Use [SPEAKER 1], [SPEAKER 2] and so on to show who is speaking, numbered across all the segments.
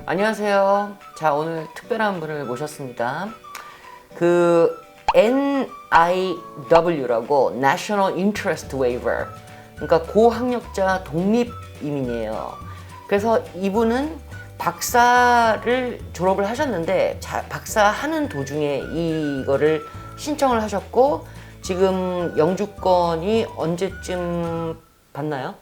[SPEAKER 1] 안녕하세요. 자, 오늘 특별한 분을 모셨습니다. 그 NIW라고 National Interest Waiver, 그러니까 고학력자 독립 이민이에요. 그래서 이분은 박사를 졸업을 하셨는데 박사 하는 도중에 이거를 신청을 하셨고, 지금 영주권이 언제쯤 받나요?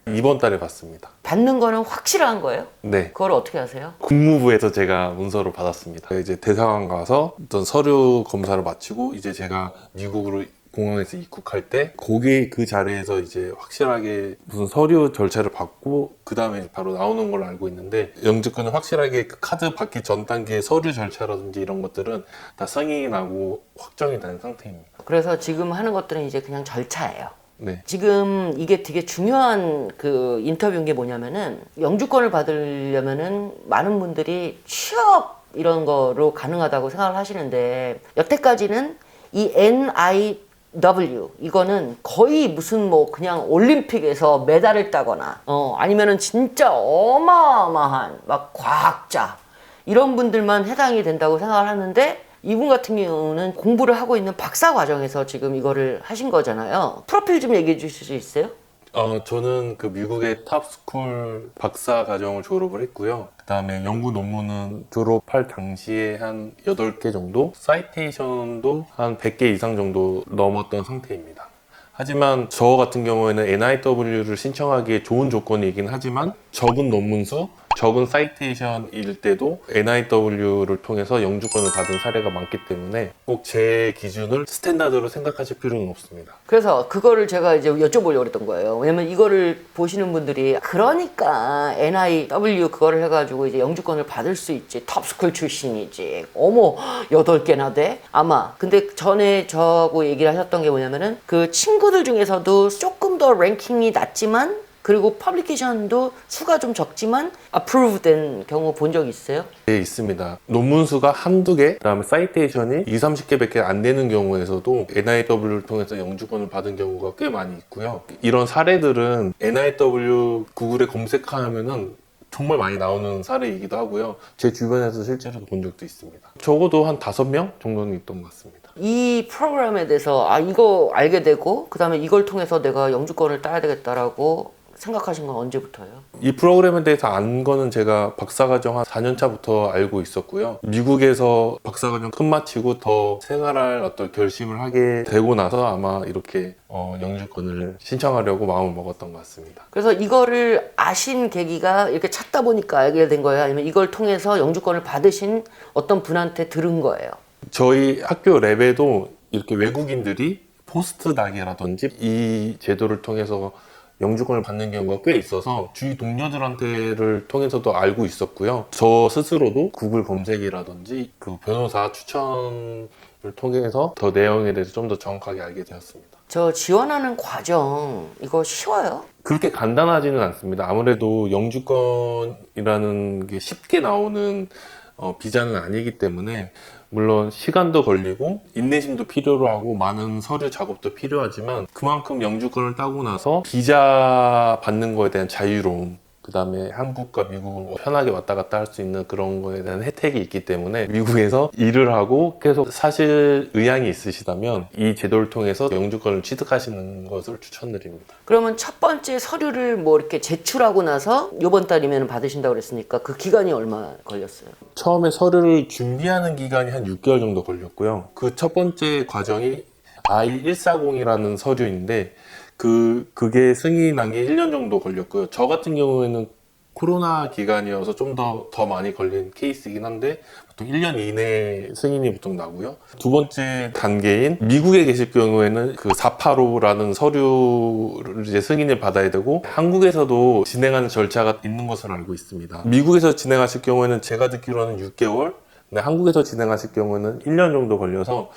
[SPEAKER 2] 이번 달에 받습니다.
[SPEAKER 1] 받는 거는 확실한 거예요?
[SPEAKER 2] 네.
[SPEAKER 1] 그걸 어떻게 아세요?
[SPEAKER 2] 국무부에서 제가 문서로 받았습니다. 이제 대사관 가서 어떤 서류 검사를 마치고 이제 제가 미국으로 공항에서 입국할 때 거기 그 자리에서 이제 확실하게 무슨 서류 절차를 받고 그 다음에 바로 나오는 걸로 알고 있는데, 영주권은 확실하게 그 카드 받기 전 단계 서류 절차라든지 이런 것들은 다 승인이 나고 확정이 된 상태입니다.
[SPEAKER 1] 그래서 지금 하는 것들은 이제 그냥 절차예요.
[SPEAKER 2] 네.
[SPEAKER 1] 지금 이게 되게 중요한 그 인터뷰인 게 뭐냐면은, 영주권을 받으려면은 많은 분들이 취업 이런 거로 가능하다고 생각을 하시는데, 여태까지는 이 NIW 이거는 거의 무슨 뭐 그냥 올림픽에서 메달을 따거나 아니면은 진짜 어마어마한 막 과학자 이런 분들만 해당이 된다고 생각을 하는데, 이분 같은 경우는 공부를 하고 있는 박사 과정에서 지금 이거를 하신 거잖아요. 프로필 좀 얘기해 주실 수 있어요?
[SPEAKER 2] 저는 그 미국의 탑스쿨 박사 과정을 졸업을 했고요. 그 다음에 연구 논문은 졸업할 당시에 한 8개 정도, 사이테이션도 한 100개 이상 정도 넘었던 상태입니다. 하지만 저 같은 경우에는 NIW를 신청하기에 좋은 조건이긴 하지만 적은 논문수, 적은 사이테이션일 때도 NIW를 통해서 영주권을 받은 사례가 많기 때문에 꼭 제 기준을 스탠다드로 생각하실 필요는 없습니다.
[SPEAKER 1] 그래서 그거를 제가 이제 여쭤보려고 했던 거예요. 왜냐면 이거를 보시는 분들이, 그러니까 NIW 그거를 해가지고 이제 영주권을 받을 수 있지, 탑스쿨 출신이지, 어머 8개나 돼? 아마. 근데 전에 저하고 얘기를 하셨던 게 뭐냐면은, 그 친구들 중에서도 조금 더 랭킹이 낮지만, 그리고 퍼블리케이션도 수가 좀 적지만 approve 된 경우 본 적 있어요?
[SPEAKER 2] 네, 있습니다. 논문 수가 한두 개, 그다음에 사이테이션이 2, 30개밖에 안 되는 경우에서도 NIW를 통해서 영주권을 받은 경우가 꽤 많이 있고요. 이런 사례들은 NIW 구글에 검색하면은 정말 많이 나오는 사례이기도 하고요. 제 주변에서 실제로 본 적도 있습니다. 적어도 한 5명 정도는 있던 것 같습니다.
[SPEAKER 1] 이 프로그램에 대해서 이거 알게 되고, 그 다음에 이걸 통해서 내가 영주권을 따야 되겠다라고 생각하신 건 언제부터예요?
[SPEAKER 2] 이 프로그램에 대해서 안 거는 제가 박사과정 한 4년 차부터 알고 있었고요. 미국에서 박사과정 끝마치고 더 생활할 어떤 결심을 하게 되고 나서 아마 이렇게 영주권을 신청하려고 마음을 먹었던 것 같습니다.
[SPEAKER 1] 그래서 이거를 아신 계기가 이렇게 찾다 보니까 알게 된 거예요? 아니면 이걸 통해서 영주권을 받으신 어떤 분한테 들은 거예요?
[SPEAKER 2] 저희 학교 랩에도 이렇게 외국인들이 포스트닥이라든지 이 제도를 통해서 영주권을 받는 경우가 꽤 있어서 주위 동료들한테를 통해서도 알고 있었고요. 저 스스로도 구글 검색이라든지 그 변호사 추천을 통해서 더 내용에 대해서 좀 더 정확하게 알게 되었습니다.
[SPEAKER 1] 저 지원하는 과정 이거 쉬워요?
[SPEAKER 2] 그렇게 간단하지는 않습니다. 아무래도 영주권이라는 게 쉽게 나오는 비자는 아니기 때문에, 물론 시간도 걸리고 인내심도 필요로 하고 많은 서류 작업도 필요하지만, 그만큼 영주권을 따고 나서 비자 받는 거에 대한 자유로움, 그 다음에 한국과 미국을 편하게 왔다 갔다 할 수 있는 그런 거에 대한 혜택이 있기 때문에, 미국에서 일을 하고 계속 사실 의향이 있으시다면 이 제도를 통해서 영주권을 취득하시는 것을 추천드립니다.
[SPEAKER 1] 그러면 첫 번째 서류를 뭐 이렇게 제출하고 나서 이번 달이면 받으신다고 그랬으니까 그 기간이 얼마 걸렸어요?
[SPEAKER 2] 처음에 서류를 준비하는 기간이 한 6개월 정도 걸렸고요. 그 첫 번째 과정이 I-140이라는 서류인데, 그게 승인이 난 게 1년 정도 걸렸고요. 저 같은 경우에는 코로나 기간이어서 좀 더 많이 걸린 케이스이긴 한데, 보통 1년 이내에 승인이 보통 나고요. 두 번째 단계인 미국에 계실 경우에는 그 485라는 서류를 이제 승인을 받아야 되고, 한국에서도 진행하는 절차가 있는 것으로 알고 있습니다. 미국에서 진행하실 경우에는 제가 듣기로는 6개월, 근데 한국에서 진행하실 경우에는 1년 정도 걸려서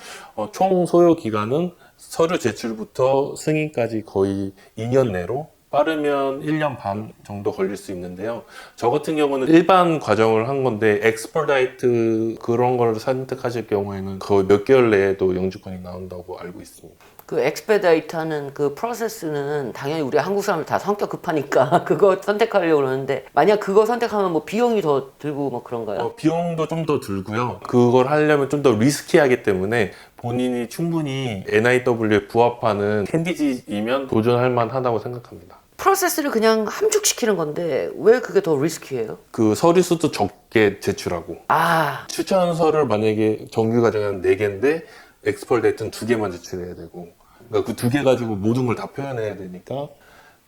[SPEAKER 2] 총 소요 기간은 서류 제출부터 승인까지 거의 2년 내로, 빠르면 1년 반 정도 걸릴 수 있는데요. 저 같은 경우는 일반 과정을 한 건데, 엑스퍼다이트 그런 걸 선택하실 경우에는 거의 몇 개월 내에도 영주권이 나온다고 알고 있습니다.
[SPEAKER 1] 그 엑스페다이트 하는 그 프로세스는 당연히 우리 한국 사람들 다 성격 급하니까 그거 선택하려고 그러는데 만약 그거 선택하면 뭐 비용이 더 들고 뭐 그런가요?
[SPEAKER 2] 비용도 좀 더 들고요. 그걸 하려면 좀 더 리스키하기 때문에 본인이 충분히 NIW에 부합하는 캔디짓이면 도전할 만하다고 생각합니다.
[SPEAKER 1] 프로세스를 그냥 함축시키는 건데 왜 그게 더 리스키해요?
[SPEAKER 2] 그 서류 수도 적게 제출하고
[SPEAKER 1] 아,
[SPEAKER 2] 추천서를 만약에 정규 과정이 한 4개인데 엑스펄 데이트는 2개만 제출해야 되고 그러니까 그 2개 가지고 모든 걸 다 표현해야 되니까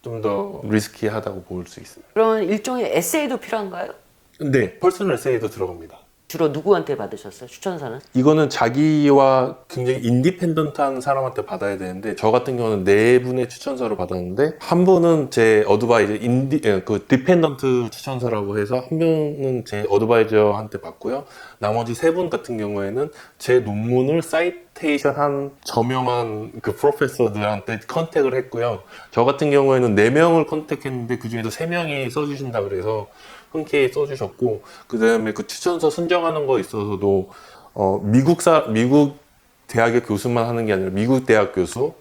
[SPEAKER 2] 좀 더 리스키하다고 볼 수 있어요.
[SPEAKER 1] 그러면 일종의 에세이도 필요한가요?
[SPEAKER 2] 근데 퍼스널 에세이도 들어갑니다.
[SPEAKER 1] 주로 누구한테 받으셨어요? 추천사는?
[SPEAKER 2] 이거는 자기와 굉장히 인디펜던트한 사람한테 받아야 되는데 저 같은 경우는 4분의 추천서를 받았는데 한 분은 제 어드바이저 그 디펜던트 추천서라고 해서 한 분은 제 어드바이저한테 받고요. 나머지 3분 같은 경우에는 제 논문을 사이테이션한 저명한 그 프로페서들한테 컨택을 했고요. 저 같은 경우에는 4명을 컨택했는데 그 중에서 3명이 써주신다 그래서 흔쾌히 써주셨고 그 다음에 그 추천서 선정하는 거 있어서도 미국 대학의 교수만 하는 게 아니라 미국 대학 교수,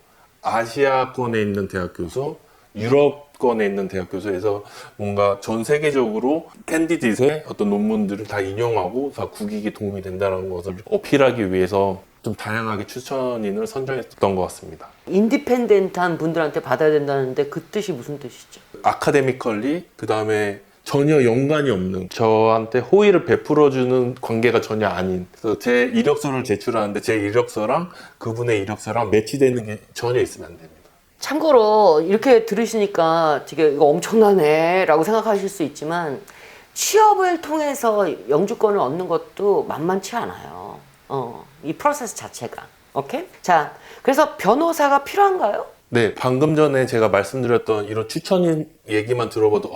[SPEAKER 2] 아시아권에 있는 대학 교수, 유럽권에 있는 대학 교수에서 뭔가 전 세계적으로 캔디짓의 어떤 논문들을 다 인용하고 다 국익에 도움이 된다는 것을 어필하기 위해서 좀 다양하게 추천인을 선정했던 것 같습니다.
[SPEAKER 1] 인디펜던트한 분들한테 받아야 된다는데 그 뜻이 무슨 뜻이죠?
[SPEAKER 2] 아카데미컬리 그 다음에 전혀 연관이 없는 저한테 호의를 베풀어주는 관계가 전혀 아닌 그래서 제 이력서를 제출하는데 제 이력서랑 그분의 이력서랑 매치되는 게 전혀 있으면 안 됩니다.
[SPEAKER 1] 참고로 이렇게 들으시니까 되게 이거 엄청나네 라고 생각하실 수 있지만 취업을 통해서 영주권을 얻는 것도 만만치 않아요. 이 프로세스 자체가. 오케이? 자, 그래서 변호사가 필요한가요?
[SPEAKER 2] 네, 방금 전에 제가 말씀드렸던 이런 추천인 얘기만 들어봐도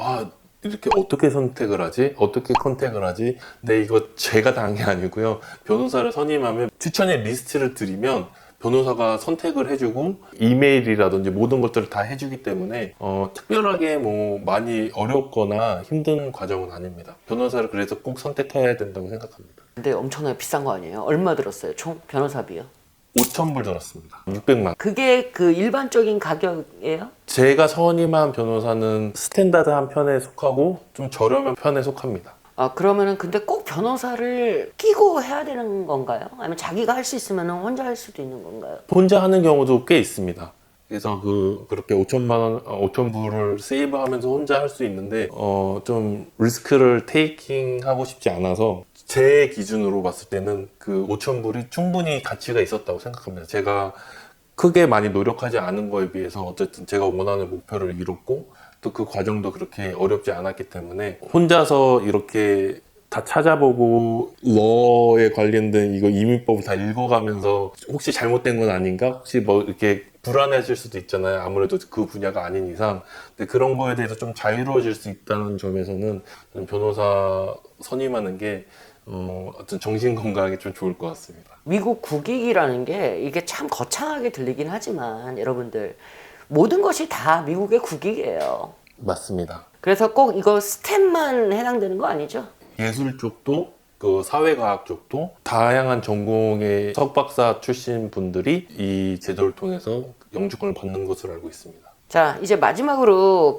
[SPEAKER 2] 이렇게 어떻게 선택을 하지? 어떻게 컨택을 하지? 근데 이거 제가 다 한 게 아니고요. 변호사를 선임하면 추천인 리스트를 드리면 변호사가 선택을 해주고 이메일이라든지 모든 것들을 다 해주기 때문에 특별하게 뭐 많이 어렵거나 힘든 과정은 아닙니다. 변호사를 그래서 꼭 선택해야 된다고 생각합니다.
[SPEAKER 1] 근데 엄청나게 비싼 거 아니에요? 얼마 들었어요? 총 변호사비요?
[SPEAKER 2] 5,000불 들었습니다. 600만.
[SPEAKER 1] 그게 그 일반적인 가격이에요?
[SPEAKER 2] 제가 선임한 변호사는 스탠다드한 편에 속하고 좀 저렴한 편에 속합니다.
[SPEAKER 1] 아, 그러면은 근데 꼭 변호사를 끼고 해야 되는 건가요? 아니면 자기가 할 수 있으면 혼자 할 수도 있는 건가요?
[SPEAKER 2] 혼자 하는 경우도 꽤 있습니다. 그래서 그렇게 5,000불을 세이브하면서 혼자 할 수 있는데 좀 리스크를 테이킹하고 싶지 않아서 제 기준으로 봤을 때는 그 5,000불이 충분히 가치가 있었다고 생각합니다. 제가 크게 많이 노력하지 않은 거에 비해서 어쨌든 제가 원하는 목표를 이뤘고 또 그 과정도 그렇게 어렵지 않았기 때문에 혼자서 이렇게 다 찾아보고 러에 관련된 이거 이민법을 다 읽어가면서 혹시 잘못된 건 아닌가? 혹시 뭐 이렇게 불안해질 수도 있잖아요. 아무래도 그 분야가 아닌 이상. 근데 그런 거에 대해서 좀 자유로워질 수 있다는 점에서는 변호사 선임하는 게 어떤 정신 건강에 좀 좋을 것 같습니다.
[SPEAKER 1] 미국 국익이라는 게 이게 참 거창하게 들리긴 하지만 여러분들 모든 것이 다 미국의 국익이에요.
[SPEAKER 2] 맞습니다.
[SPEAKER 1] 그래서 꼭 이거 스텝만 해당되는 거 아니죠?
[SPEAKER 2] 예술 쪽도 그 사회과학 쪽도 다양한 전공의 석박사 출신 분들이 이 제도를 통해서 영주권을 받는 것으로 알고 있습니다.
[SPEAKER 1] 자, 이제 마지막으로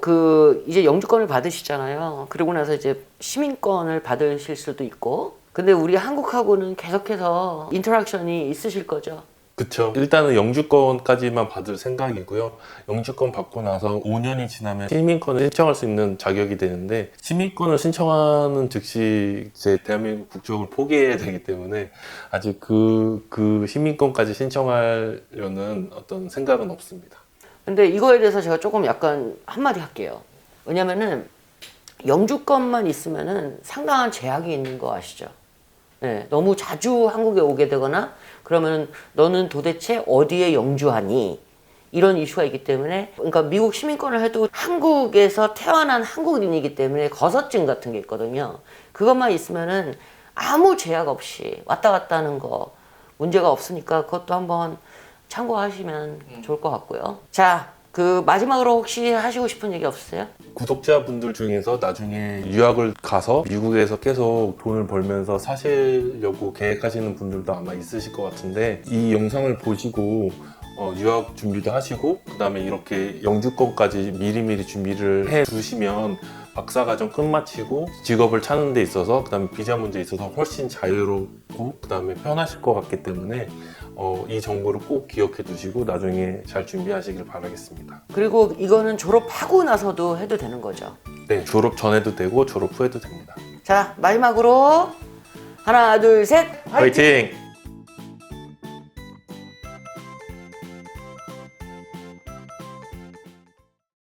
[SPEAKER 1] 이제 영주권을 받으시잖아요. 그러고 나서 이제 시민권을 받으실 수도 있고. 근데 우리 한국하고는 계속해서 인터랙션이 있으실 거죠.
[SPEAKER 2] 그쵸. 일단은 영주권까지만 받을 생각이고요. 영주권 받고 나서 5년이 지나면 시민권을 신청할 수 있는 자격이 되는데 시민권을 신청하는 즉시 제 대한민국 국적을 포기해야 되기 때문에 아직 그 시민권까지 신청하려는 어떤 생각은 없습니다.
[SPEAKER 1] 근데 이거에 대해서 제가 조금 약간 한마디 할게요. 왜냐면은 영주권만 있으면은 상당한 제약이 있는 거 아시죠? 네, 너무 자주 한국에 오게 되거나 그러면 너는 도대체 어디에 영주하니? 이런 이슈가 있기 때문에 그러니까 미국 시민권을 해도 한국에서 태어난 한국인이기 때문에 거서증 같은 게 있거든요. 그것만 있으면은 아무 제약 없이 왔다 갔다 하는 거 문제가 없으니까 그것도 한번 참고하시면 좋을 것 같고요. 자, 마지막으로 혹시 하시고 싶은 얘기 없으세요?
[SPEAKER 2] 구독자분들 중에서 나중에 유학을 가서 미국에서 계속 돈을 벌면서 사시려고 계획하시는 분들도 아마 있으실 것 같은데 이 영상을 보시고 유학 준비도 하시고 그다음에 이렇게 영주권까지 미리미리 준비를 해 두시면 박사과정 끝마치고 직업을 찾는 데 있어서 그다음에 비자 문제에 있어서 훨씬 자유롭고 그다음에 편하실 것 같기 때문에 이 정보를 꼭 기억해 두시고 나중에 잘 준비하시길 바라겠습니다.
[SPEAKER 1] 그리고 이거는 졸업하고 나서도 해도 되는 거죠.
[SPEAKER 2] 네, 졸업 전에도 되고 졸업 후에도 됩니다.
[SPEAKER 1] 자, 마지막으로 하나, 둘, 셋, 화이팅!
[SPEAKER 2] 화이팅!